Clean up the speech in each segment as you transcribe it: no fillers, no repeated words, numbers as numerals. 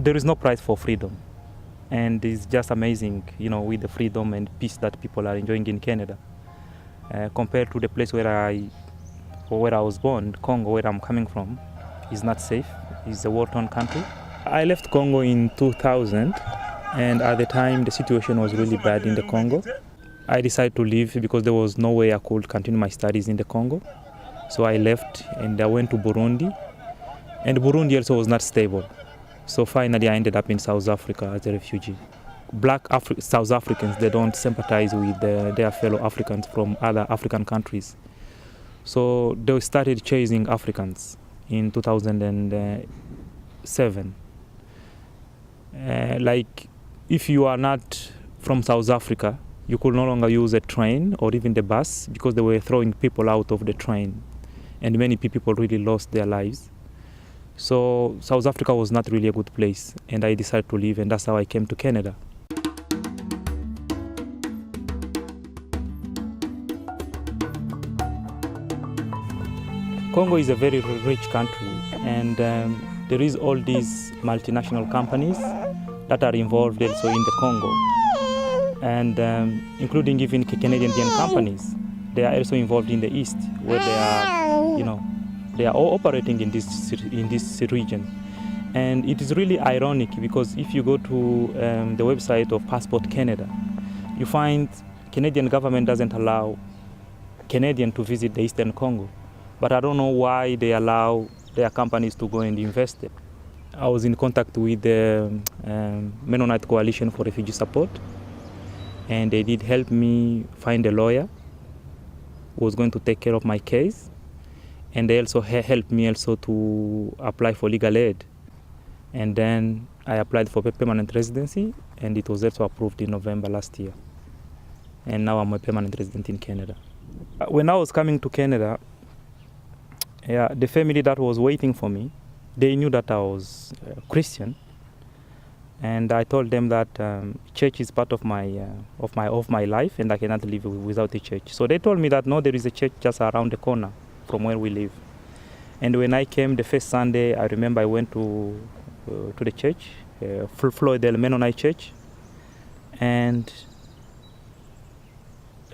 There is no price for freedom, and it's just amazing, with the freedom and peace that people are enjoying in Canada, compared to the place where I was born, Congo, where I'm coming from. Is not safe. It's a war-torn country. I left Congo in 2000, and at the time the situation was really bad in the Congo. I decided to leave because there was no way I could continue my studies in the Congo. So I left and I went to Burundi, and Burundi also was not stable. So finally I ended up in South Africa as a refugee. Black South Africans, they don't sympathize with their fellow Africans from other African countries. So they started chasing Africans in 2007. Like, if you are not from South Africa, you could no longer use a train or even the bus because they were throwing people out of the train. And many people really lost their lives. So South Africa was not really a good place, and I decided to leave, and that's how I came to Canada. Congo is a very rich country, and there is all these multinational companies that are involved also in the Congo, and including even Canadian companies. They are also involved in the East, where they are, they are all operating in this region. And it is really ironic because if you go to the website of Passport Canada, you find Canadian government doesn't allow Canadian to visit the Eastern Congo. But I don't know why they allow their companies to go and invest it. I was in contact with the Mennonite Coalition for Refugee Support, and they did help me find a lawyer who was going to take care of my case. And they also helped me also to apply for legal aid. And then I applied for permanent residency, and it was also approved in November last year. And now I'm a permanent resident in Canada. When I was coming to Canada, the family that was waiting for me, they knew that I was Christian. And I told them that church is part of my life, and I cannot live without a church. So they told me that no, there is a church just around the corner from where we live. And when I came the first Sunday, I remember I went to the church, Floydale Mennonite Church, and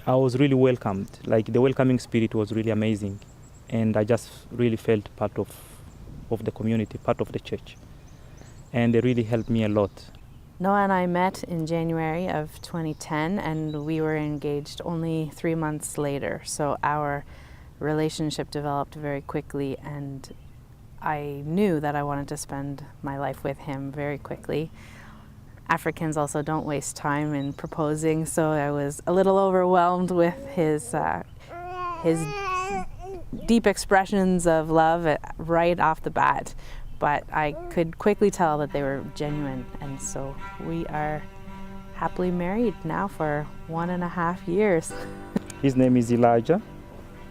I was really welcomed. Like, the welcoming spirit was really amazing, and I just really felt part of the community, part of the church, and they really helped me a lot. Noah and I met in January of 2010, and we were engaged only 3 months later, so our relationship developed very quickly, and I knew that I wanted to spend my life with him very quickly. Africans also don't waste time in proposing, so I was a little overwhelmed with his deep expressions of love right off the bat, but I could quickly tell that they were genuine, and so we are happily married now for 1.5 years. His name is Elijah,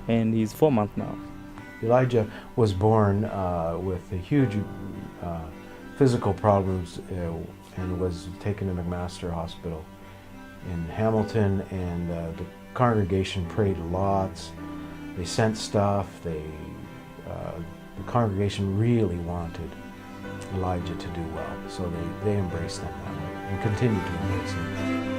and he's 4 months now. Elijah was born with a huge physical problems and was taken to McMaster Hospital in Hamilton, and the congregation prayed lots. They sent stuff. The congregation really wanted Elijah to do well, so they embraced him that way and continue to embrace him.